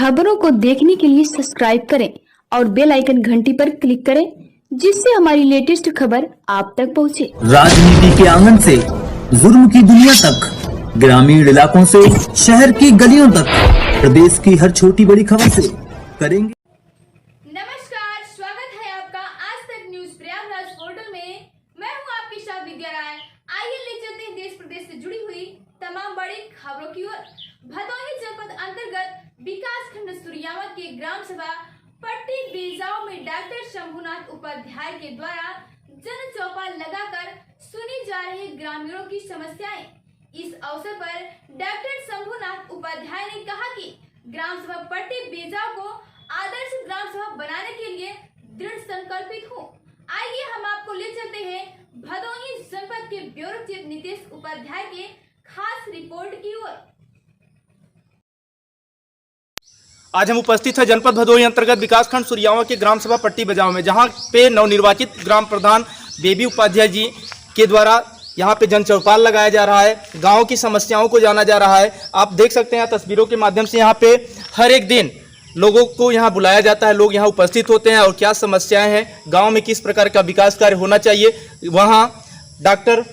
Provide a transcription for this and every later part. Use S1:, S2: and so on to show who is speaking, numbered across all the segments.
S1: खबरों को देखने के लिए सब्सक्राइब करें और बेल आइकन घंटी पर क्लिक करें, जिससे हमारी लेटेस्ट खबर आप तक पहुंचे।
S2: राजनीति के आंगन से जुर्म की दुनिया तक, ग्रामीण इलाकों से शहर की गलियों तक, प्रदेश की हर छोटी बड़ी खबर से करेंगे।
S3: नमस्कार, स्वागत है आपका आज तक न्यूज प्रयागराज पोर्टल में। मैं हूं आपके साथ विद्या राय। आइए ले चलते हैं देश प्रदेश से जुड़ी हुई तमाम बड़ी खबरों की ओर। भदोही जनपद अंतर्गत विकास खंड सूर्यावत के ग्राम सभा पट्टी बेजाओ में डॉक्टर शंभुनाथ उपाध्याय के द्वारा जन चौपाल लगाकर सुनी जा रही ग्रामीणों की समस्याएं। इस अवसर पर डॉक्टर शंभुनाथ उपाध्याय ने कहा कि ग्राम सभा पट्टी बेजाओ को आदर्श ग्राम सभा बनाने के लिए दृढ़ संकल्पित हूँ। आइए हम आपको ले चलते हैं भदोही जनपद के ब्यूरो चीफ नितेश उपाध्याय के खास रिपोर्ट की ओर।
S4: आज हम उपस्थित हैं जनपद भदोही अंतर्गत विकासखंड सूर्यावा के ग्राम सभा पट्टी बजाओ में, जहां पे नवनिर्वाचित ग्राम प्रधान बेबी उपाध्याय जी के द्वारा यहां पे जन चौपाल लगाया जा रहा है। गांव की समस्याओं को जाना जा रहा है। आप देख सकते हैं तस्वीरों के माध्यम से यहां पे हर एक दिन लोगों को यहां बुलाया जाता है, लोग यहां उपस्थित होते हैं और क्या समस्याएं हैं, गाँव में किस प्रकार का विकास कार्य होना चाहिए। वहाँ डॉक्टर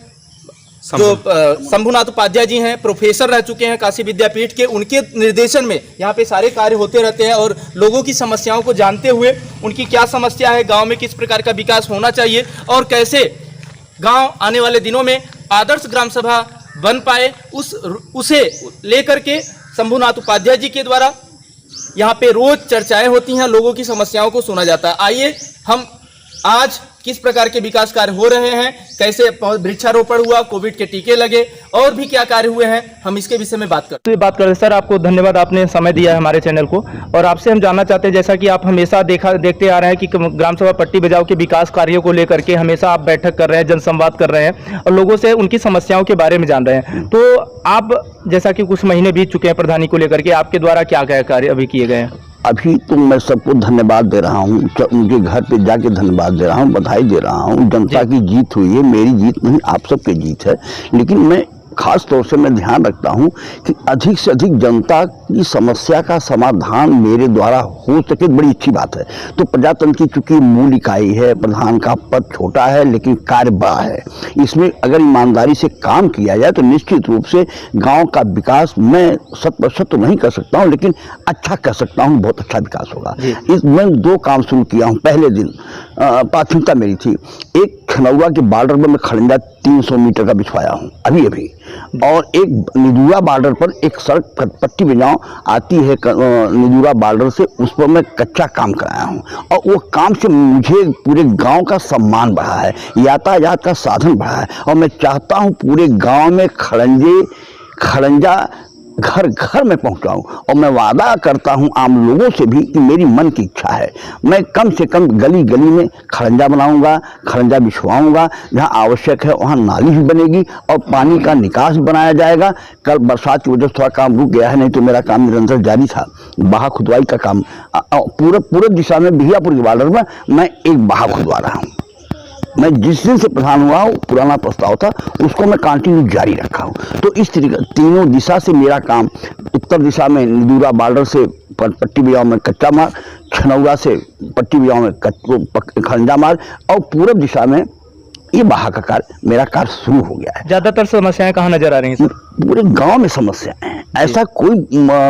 S4: जो शंभुनाथ उपाध्याय जी हैं, प्रोफेसर रह चुके हैं काशी विद्यापीठ के, उनके निर्देशन में यहाँ पे सारे कार्य होते रहते हैं और लोगों की समस्याओं को जानते हुए उनकी क्या समस्या है, गांव में किस प्रकार का विकास होना चाहिए और कैसे गांव आने वाले दिनों में आदर्श ग्राम सभा बन पाए, उसे लेकर के शंभुनाथ उपाध्याय जी के द्वारा यहाँ पे रोज चर्चाएं होती हैं, लोगों की समस्याओं को सुना जाता है। आइए हम आज किस प्रकार के विकास कार्य हो रहे हैं, कैसे वृक्षारोपण हुआ, कोविड के टीके लगे और भी क्या कार्य हुए हैं, हम इसके विषय में बात करते हैं। सर, आपको धन्यवाद, आपने समय दिया है हमारे चैनल को। और आपसे हम जानना चाहते हैं, जैसा कि आप हमेशा देखते आ रहे हैं कि ग्राम सभा पट्टी बजाओ के विकास कार्यों को लेकर के हमेशा आप बैठक कर रहे हैं, जनसंवाद कर रहे हैं और लोगों से उनकी समस्याओं के बारे में जान रहे हैं। तो आप, जैसा कि कुछ महीने बीत चुके हैं प्रधानी को लेकर के, आपके द्वारा क्या क्या कार्य अभी किए गए हैं?
S5: अभी तो मैं सबको धन्यवाद दे रहा हूँ, उनके घर पे जाके धन्यवाद दे रहा हूँ, बधाई दे रहा हूँ। जनता की जीत हुई है, मेरी जीत नहीं, आप सबकी जीत है। लेकिन मैं खास तौर से मैं ध्यान रखता हूँ कि अधिक से अधिक जनता की समस्या का समाधान मेरे द्वारा हो सके, बड़ी अच्छी बात है। तो प्रजातंत्र की चूंकि मूल इकाई है, प्रधान का पद छोटा है लेकिन कार्य बड़ा है। इसमें अगर ईमानदारी से काम किया जाए तो निश्चित रूप से गांव का विकास, मैं 100% तो नहीं कर सकता हूं लेकिन अच्छा कर सकता हूं, बहुत अच्छा विकास होगा। मैं 2 काम शुरू किया हूं। पहले दिन प्राथमिकता मेरी थी, एक खनौरा के बॉर्डर पर मैं खड़ंजा 300 मीटर का बिछवाया हूँ अभी, और एक निदूरा बॉर्डर पर एक सड़क पट्टी बजाओ आती है निदूरा बॉर्डर से, उस पर मैं कच्चा काम कराया हूँ। और वो काम से मुझे पूरे गांव का सम्मान बढ़ा है, यातायात का साधन बढ़ा है। और मैं चाहता हूँ पूरे गांव में खड़ंजा घर घर में पहुंचाऊं। और मैं वादा करता हूं आम लोगों से भी कि मेरी मन की इच्छा है, मैं कम से कम गली गली में खड़ंजा बनाऊंगा, खड़ंजा बिछवाऊंगा। जहां आवश्यक है वहां नाली भी बनेगी और पानी का निकास बनाया जाएगा। कल बरसात की वजह से थोड़ा काम रुक गया है, नहीं तो मेरा काम निरंतर जारी था। बाहा खुदवाई का काम पूरब दिशा में बिहियापुर के बॉर्डर में मैं एक बाहा खुदवा रहा हूँ। मैं जिस दिन से प्रधान हुआ हूँ, पुराना प्रस्ताव था उसको मैं कंटिन्यू जारी रखा हूँ। तो इस तरीके तीनों दिशा से मेरा काम, उत्तर दिशा में निदूरा बॉर्डर से पट्टी बजाओ में कच्चा मार्ग, छनौरा से पट्टी बजाओ में खंडा मार्ग, और पूरब दिशा में ये बाहा का कार्य, मेरा कार्य शुरू हो गया है।
S4: ज्यादातर समस्याएं कहाँ नजर आ रही हैं?
S5: पूरे गांव में समस्याएं हैं, ऐसा कोई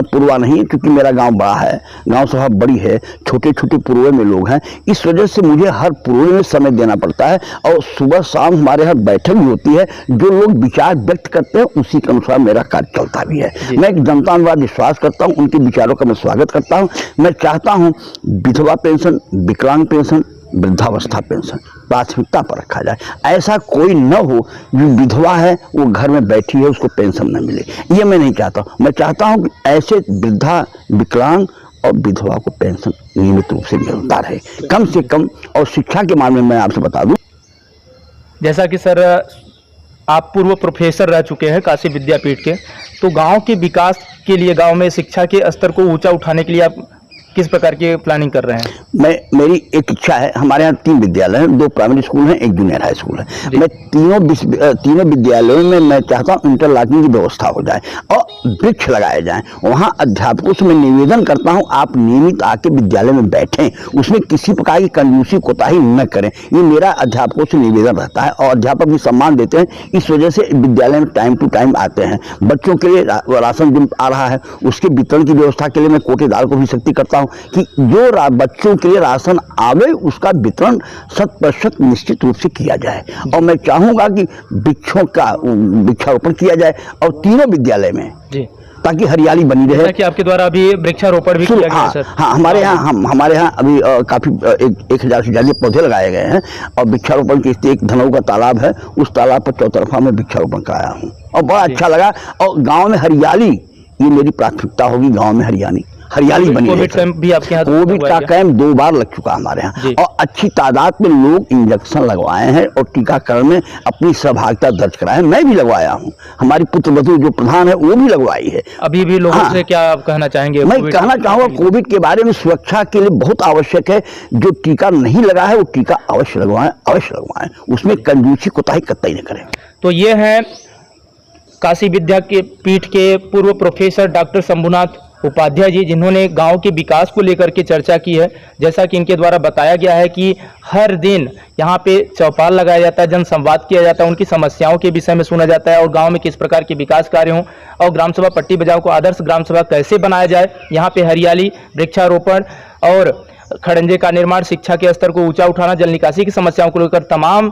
S5: पूर्वा नहीं है, क्योंकि मेरा गांव बड़ा है, गांव सभा बड़ी है, छोटे छोटे पूर्वे में लोग हैं। इस वजह से मुझे हर पूर्वे में समय देना पड़ता है और सुबह शाम हमारे यहाँ बैठक भी होती है। जो लोग विचार व्यक्त करते हैं उसी के अनुसार मेरा कार्य चलता भी है। मैं एक जनता में विश्वास करता हूँ, उनके विचारों का मैं स्वागत करता हूँ। मैं चाहता हूँ विधवा पेंशन, विकलांग पेंशन, वृद्धावस्था पेंशन प्राथमिकता पर रखा जाए। ऐसा कोई न हो जो विधवा है वो घर में बैठी है उसको पेंशन न मिले, ये मैं नहीं चाहता। मैं चाहता हूं कि ऐसे वृद्धा, विकलांग और विधवा को पेंशन नियमित रूप से मिलता रहे, कम से कम। और शिक्षा के मामले में मैं आपसे बता दूं,
S4: जैसा कि सर आप पूर्व प्रोफेसर रह चुके हैं काशी विद्यापीठ के, तो गाँव के विकास के लिए, गाँव में शिक्षा के स्तर को ऊँचा उठाने के लिए आप किस प्रकार की प्लानिंग कर रहे हैं?
S5: मेरी एक इच्छा है, हमारे यहाँ 3 विद्यालय हैं, 2 प्राइमरी स्कूल हैं, 1 जूनियर हाई स्कूल है। मैं तीनों विद्यालयों में मैं चाहता हूँ इंटरलॉकिंग की व्यवस्था हो जाए और वृक्ष लगाए जाएं। वहाँ अध्यापकों से मैं निवेदन करता हूँ, आप नियमित आके विद्यालय में बैठें, उसमें किसी प्रकार की कंजूसी कोताही न करें। ये मेरा अध्यापकों से निवेदन रहता है और अध्यापक भी सम्मान देते हैं। इस वजह से विद्यालय में टाइम टू टाइम आते हैं। बच्चों के लिए राशन जो आ रहा है उसके वितरण की व्यवस्था के लिए मैं कोटेदार को भी सख्ती करता हूं कि जो बच्चों के लिए राशन आवे उसका वितरण 100% निश्चित रूप से किया जाए। और मैं चाहूंगा कि वृक्षों का वृक्षारोपण किया जाए और तीनों विद्यालय में जी, ताकि हरियाली बनी रहे।
S4: कि आपके द्वारा अभी वृक्षारोपण भी किया गया है सर?
S5: हाँ, हमारे यहाँ अभी काफी 1000 से ज्यादा पौधे लगाए गए हैं और वृक्षारोपण की एक धनऊ का तालाब है, उस तालाब पर चौतरफा में वृक्षारोपण कराया हूँ और बड़ा अच्छा लगा। और गाँव में हरियाली, ये मेरी प्राथमिकता होगी, गाँव में हरियाली बनी रहे। कोविड का कैंप 2 बार लग चुका हमारे यहाँ और अच्छी तादाद में लोग इंजेक्शन लगवाए हैं और टीकाकरण में अपनी सहभागिता दर्ज कराए हैं। मैं भी लगवाया हूँ, हमारी पुत्रवधू जो प्रधान है वो भी लगवाई है।
S4: अभी भी लोगों से क्या आप कहना चाहेंगे?
S5: मैं कहना चाहूँगा कोविड के बारे में सुरक्षा के लिए बहुत आवश्यक है, जो टीका नहीं लगा है वो टीका अवश्य लगवाएं, उसमें कंजूसी कोताही कतई न करें।
S4: तो ये है काशी विद्या के पीठ के पूर्व प्रोफेसर डॉक्टर शंभुनाथ उपाध्याय जी, जिन्होंने गांव के विकास को लेकर के चर्चा की है। जैसा कि इनके द्वारा बताया गया है कि हर दिन यहां पे चौपाल लगाया जाता है, जनसंवाद किया जाता है, उनकी समस्याओं के विषय में सुना जाता है और गांव में किस प्रकार के विकास कार्य हों और ग्राम सभा पट्टी बजाओ को आदर्श ग्राम सभा कैसे बनाया जाए। यहाँ पे हरियाली, वृक्षारोपण और खड़ंजे का निर्माण, शिक्षा के स्तर को ऊंचा उठाना, जल निकासी की समस्याओं को लेकर तमाम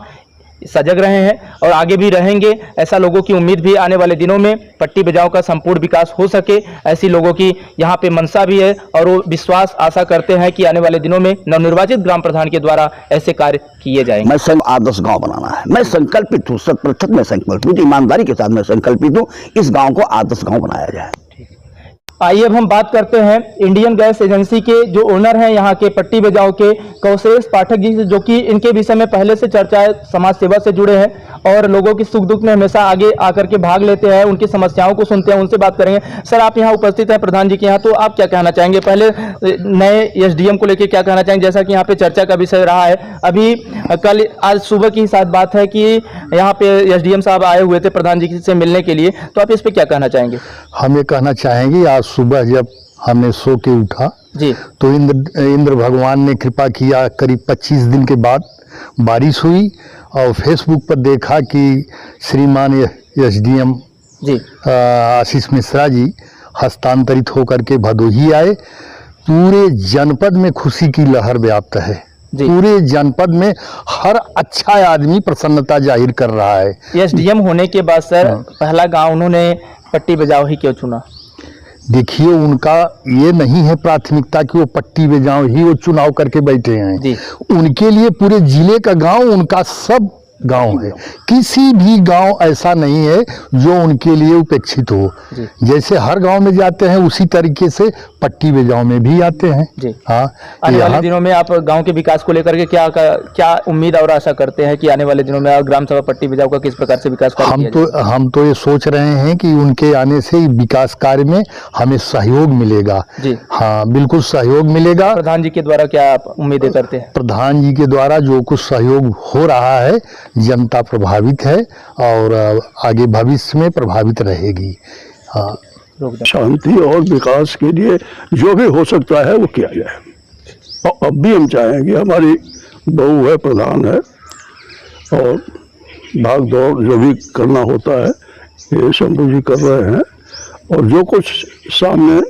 S4: सजग रहे हैं और आगे भी रहेंगे। ऐसा लोगों की उम्मीद भी आने वाले दिनों में पट्टी बजाओ का संपूर्ण विकास हो सके, ऐसी लोगों की यहाँ पे मंशा भी है और वो विश्वास आशा करते हैं कि आने वाले दिनों में नवनिर्वाचित ग्राम प्रधान के द्वारा ऐसे कार्य किए जाएंगे।
S5: मैं आदर्श गांव बनाना है, मैं संकल्पित हूँ, 100% मैं संकल्पित हूँ, ईमानदारी के साथ मैं संकल्पित हूँ, इस गाँव को आदर्श गाँव बनाया जाए।
S4: आइए अब हम बात करते हैं इंडियन गैस एजेंसी के जो ओनर हैं यहाँ के पट्टी बजाओ के, कौशेश पाठक जी, जो कि इनके विषय में पहले से चर्चाएं समाज सेवा से जुड़े हैं और लोगों की सुख दुख में हमेशा आगे आकर के भाग लेते हैं, उनकी समस्याओं को सुनते हैं, उनसे बात करेंगे। सर, आप यहाँ उपस्थित हैं प्रधान जी के यहाँ, तो आप क्या कहना चाहेंगे? पहले नए एसडीएम को लेकर क्या कहना चाहेंगे? जैसा कि यहाँ पे चर्चा का विषय रहा है, अभी आज सुबह की साथ बात है कि यहाँ पे एसडीएम साहब आए हुए थे प्रधान जी से मिलने के लिए, तो आप इस पे क्या कहना चाहेंगे?
S6: हम ये कहना चाहेंगे, आज सुबह जब हमने सो के उठा जी तो इंद्र भगवान ने कृपा किया, करीब 25 दिन के बाद बारिश हुई और फेसबुक पर देखा कि श्रीमान एसडीएम जी आशीष मिश्रा जी हस्तांतरित होकर के भदोही आए। पूरे जनपद में खुशी की लहर व्याप्त है, पूरे जनपद में हर अच्छा आदमी प्रसन्नता जाहिर कर रहा है।
S4: एसडीएम होने के बाद सर पहला गांव उन्होंने पट्टी बजाओ ही क्यों चुना?
S6: देखिए, उनका ये नहीं है प्राथमिकता कि वो पट्टी बजाओ ही वो चुनाव करके बैठे हैं। उनके लिए पूरे जिले का गांव उनका सब गांव है, किसी भी गांव ऐसा नहीं है जो उनके लिए उपेक्षित हो। जैसे हर गांव में जाते हैं उसी तरीके से पट्टी बजाओ में भी आते हैं जी। हाँ,
S4: आने वाले दिनों में आप गांव के विकास को लेकर के क्या उम्मीद और आशा करते हैं कि आने वाले दिनों में ग्राम सभा पट्टी बजाओ का किस प्रकार से विकास कार्य?
S6: हम तो ये सोच रहे हैं कि उनके आने से विकास कार्य में हमें सहयोग मिलेगा जी। हाँ, बिल्कुल सहयोग मिलेगा।
S4: प्रधान जी के द्वारा क्या आप उम्मीदें करते हैं?
S6: प्रधान जी के द्वारा जो कुछ सहयोग हो रहा है, जनता प्रभावित है और आगे भविष्य में प्रभावित रहेगी। हाँ,
S7: शांति और विकास के लिए जो भी हो सकता है वो किया जाए। और अब भी हम चाहेंगे, हमारी बहू है, प्रधान है और भाग दौड़ जो भी करना होता है ये शंभू जी कर रहे हैं और जो कुछ सामने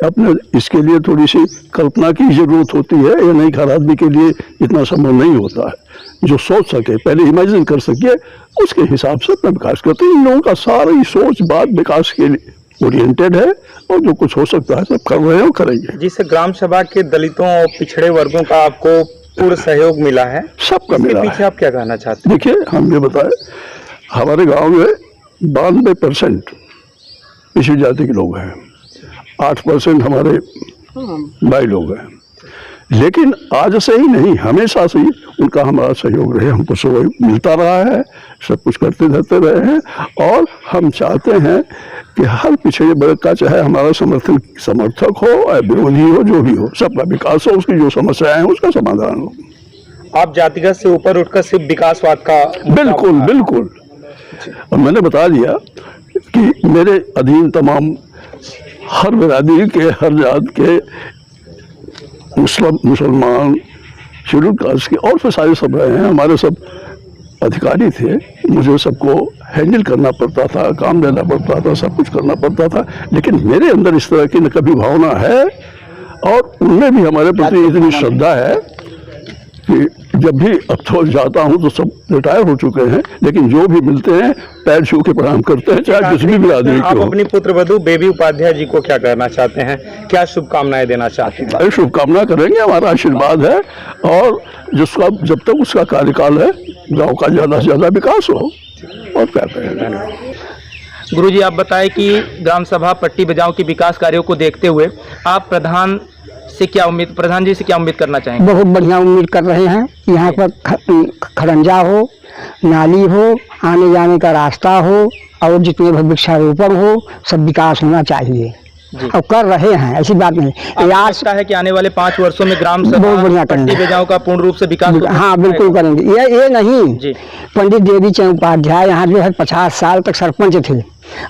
S7: अपने इसके लिए थोड़ी सी कल्पना की जरूरत होती है। ये नहीं, हर आदमी के लिए इतना संभव नहीं होता है। जो सोच सके, पहले इमेजिन कर सके, उसके हिसाब से अपना विकास करते हैं। इन लोगों का सारी सोच बात विकास के लिए ओरिएंटेड है और जो कुछ हो सकता है सब कर रहे हैं और करेंगे।
S4: जिससे ग्राम सभा के दलितों और पिछड़े वर्गों का आपको पूर्ण सहयोग मिला है,
S7: सबका मिला है।
S4: आप क्या कहना चाहते हैं?
S7: देखिए, हम ये बताएं, हमारे गाँव में 92% पिछड़ी जाति के लोग हैं, 8% हमारे भाई लोग हैं। लेकिन आज से ही नहीं, हमेशा से ही उनका हमारा सहयोग रहे, हमको सहयोग मिलता रहा है, सब कुछ करते रहते रहे हैं। और हम चाहते हैं कि हर पिछड़े वर्ग का, चाहे हमारा समर्थक हो या विरोधी हो, जो भी हो, सबका विकास हो, उसकी जो समस्याएं हैं उसका समाधान हो।
S4: आप जातिगत से ऊपर उठकर सिर्फ विकासवाद का
S7: बिल्कुल बिल्कुल। और मैंने बता दिया कि मेरे अधीन तमाम हर बिरादरी के, हर जात के, मुसलमान, शेड्यूल कास्ट के और फिर सारे सब रहे हैं, हमारे सब अधिकारी थे। मुझे सबको हैंडल करना पड़ता था, काम देना पड़ता था, सब कुछ करना पड़ता था। लेकिन मेरे अंदर इस तरह की न कभी भावना है और उनमें भी हमारे प्रति इतनी श्रद्धा है कि जब भी अब तो जाता हूँ तो सब रिटायर हो चुके हैं, लेकिन जो भी मिलते हैं पैर छू के प्रणाम करते हैं, चाहे किसी भी बिरादरी
S4: आप अपनी पुत्र वधू बेबी उपाध्याय जी को क्या कहना चाहते हैं, क्या शुभकामनाएं देना चाहते हैं?
S7: शुभकामना करेंगे, हमारा आशीर्वाद है। और जिसका जब तक उसका कार्यकाल है, गांव का ज्यादा से ज्यादा विकास हो। और क्या कहेंगे।
S4: गुरुजी, आप बताएं कि ग्राम सभा पट्टी बजाओ के विकास कार्यों को देखते हुए आप प्रधान जी से क्या उम्मीद करना चाहेंगे?
S8: बहुत बढ़िया उम्मीद कर रहे हैं। यहाँ पर खरंजा हो, नाली हो, आने जाने का रास्ता हो और जितने भी वृक्षारोपण हो, सब विकास होना चाहिए और कर रहे हैं, ऐसी बात नहीं।
S4: आशा है कि आने वाले 5 वर्षों में ग्राम सभा
S8: बहुत बढ़िया
S4: पट्टी बजाओ का पूर्ण रूप से विकास
S8: हाँ बिल्कुल करेंगे। ये नहीं
S4: जी।
S8: पंडित देवी चंद उपाध्याय यहाँ जो है 50 साल तक सरपंच थे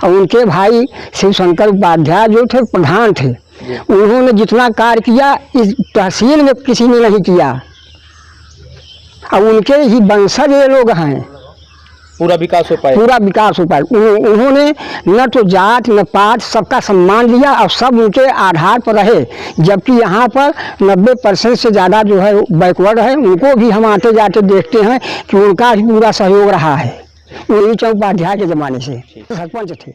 S8: और उनके भाई शिव शंकर उपाध्याय जो थे प्रधान थे। उन्होंने जितना कार्य किया इस तहसील में किसी ने नहीं किया और उनके ही वंशज ये लोग हैं।
S4: पूरा विकास हो पाए,
S8: पूरा विकास हो पाए। उन्होंने न तो जात न पात, सबका सम्मान लिया और सब उनके आधार पर रहे। जबकि यहाँ पर 90% से ज़्यादा जो है बैकवर्ड है, उनको भी हम आते जाते देखते हैं कि उनका भी पूरा सहयोग रहा है। वही चौपाध्याय के ज़माने से सरपंच थे।